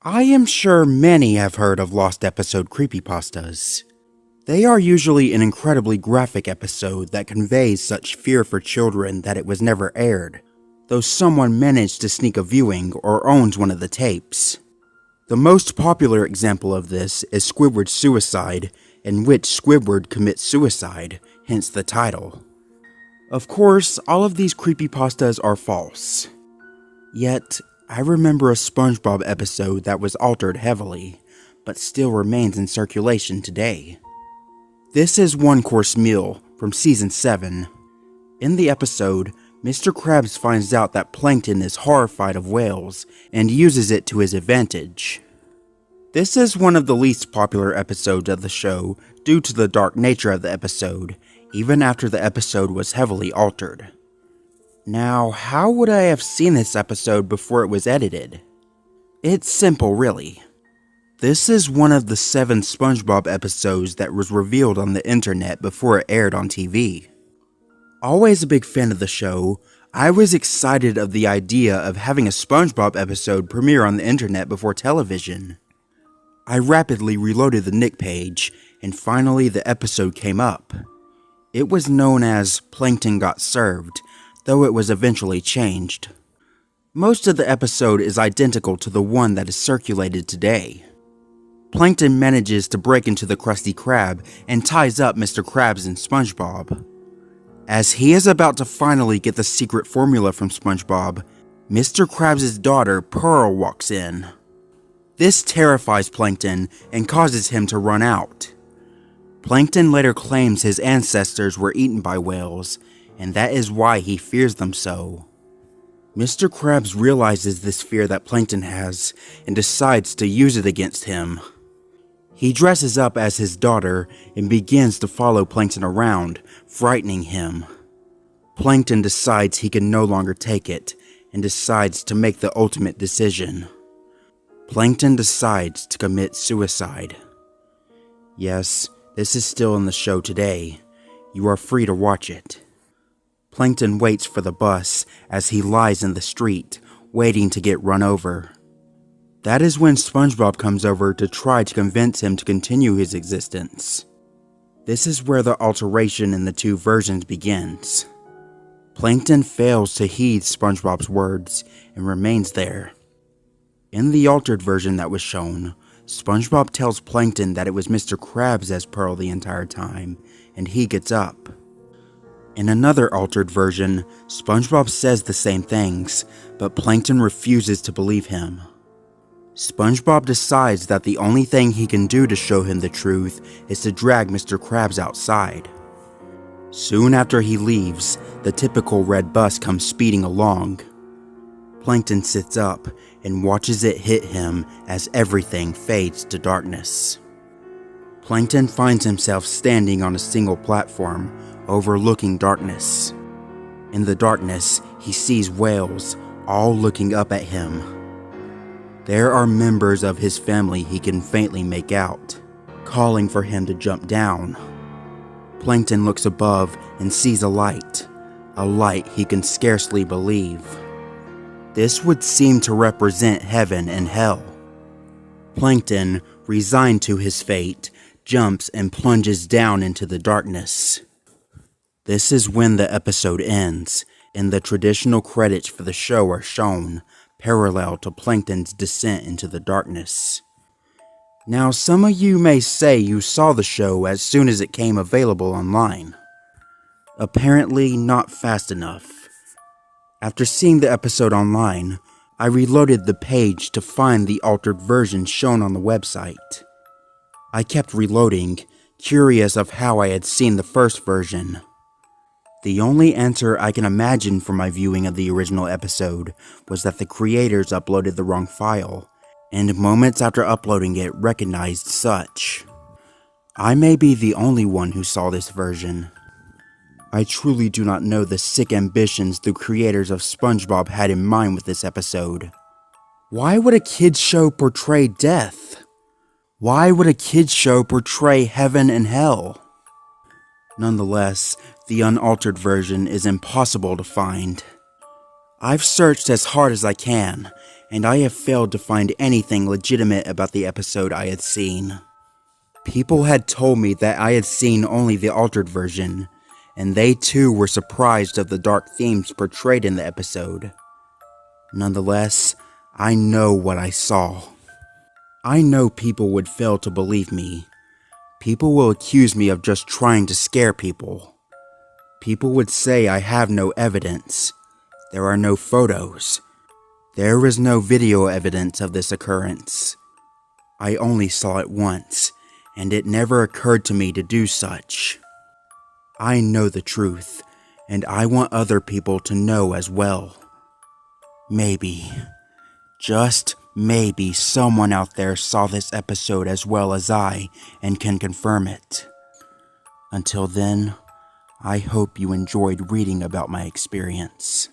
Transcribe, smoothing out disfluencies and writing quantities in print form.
I am sure many have heard of lost episode creepypastas. They are usually an incredibly graphic episode that conveys such fear for children that it was never aired, though someone managed to sneak a viewing or owns one of the tapes. The most popular example of this is Squidward's suicide, in which Squidward commits suicide, hence the title. Of course, all of these creepypastas are false. Yet, I remember a SpongeBob episode that was altered heavily, but still remains in circulation today. This is One Course Meal from Season 7. In the episode, Mr. Krabs finds out that Plankton is horrified of whales and uses it to his advantage. This is one of the least popular episodes of the show due to the dark nature of the episode, even after the episode was heavily altered. Now, how would I have seen this episode before it was edited? It's simple, really. This is one of the 7 SpongeBob episodes that was revealed on the internet before it aired on TV. Always a big fan of the show, I was excited of the idea of having a SpongeBob episode premiere on the internet before television. I rapidly reloaded the Nick page, and finally the episode came up. It was known as Plankton Got Served, though it was eventually changed. Most of the episode is identical to the one that is circulated today. Plankton manages to break into the Krusty Krab and ties up Mr. Krabs and SpongeBob. As he is about to finally get the secret formula from SpongeBob, Mr. Krabs' daughter Pearl walks in. This terrifies Plankton and causes him to run out. Plankton later claims his ancestors were eaten by whales, and that is why he fears them so. Mr. Krabs realizes this fear that Plankton has and decides to use it against him. He dresses up as his daughter and begins to follow Plankton around, frightening him. Plankton decides he can no longer take it and decides to make the ultimate decision. Plankton decides to commit suicide. Yes, this is still in the show today. You are free to watch it. Plankton waits for the bus as he lies in the street, waiting to get run over. That is when SpongeBob comes over to try to convince him to continue his existence. This is where the alteration in the 2 versions begins. Plankton fails to heed SpongeBob's words and remains there. In the altered version that was shown, SpongeBob tells Plankton that it was Mr. Krabs as Pearl the entire time, and he gets up. In another altered version, SpongeBob says the same things, but Plankton refuses to believe him. SpongeBob decides that the only thing he can do to show him the truth is to drag Mr. Krabs outside. Soon after he leaves, the typical red bus comes speeding along. Plankton sits up and watches it hit him as everything fades to darkness. Plankton finds himself standing on a single platform, overlooking darkness. In the darkness, he sees whales, all looking up at him. There are members of his family he can faintly make out, calling for him to jump down. Plankton looks above and sees a light he can scarcely believe. This would seem to represent heaven and hell. Plankton, resigned to his fate, jumps and plunges down into the darkness. This is when the episode ends, and the traditional credits for the show are shown, parallel to Plankton's descent into the darkness. Now, some of you may say you saw the show as soon as it came available online. Apparently not fast enough. After seeing the episode online, I reloaded the page to find the altered version shown on the website. I kept reloading, curious of how I had seen the first version. The only answer I can imagine for my viewing of the original episode was that the creators uploaded the wrong file, and moments after uploading it recognized such. I may be the only one who saw this version. I truly do not know the sick ambitions the creators of SpongeBob had in mind with this episode. Why would a kids show portray death? Why would a kids show portray heaven and hell? Nonetheless, the unaltered version is impossible to find. I've searched as hard as I can, and I have failed to find anything legitimate about the episode I had seen. People had told me that I had seen only the altered version, and they too were surprised of the dark themes portrayed in the episode. Nonetheless, I know what I saw. I know people would fail to believe me. People will accuse me of just trying to scare people. People would say I have no evidence. There are no photos. There is no video evidence of this occurrence. I only saw it once, and it never occurred to me to do such. I know the truth, and I want other people to know as well. Maybe, just maybe someone out there saw this episode as well as I and can confirm it. Until then, I hope you enjoyed reading about my experience.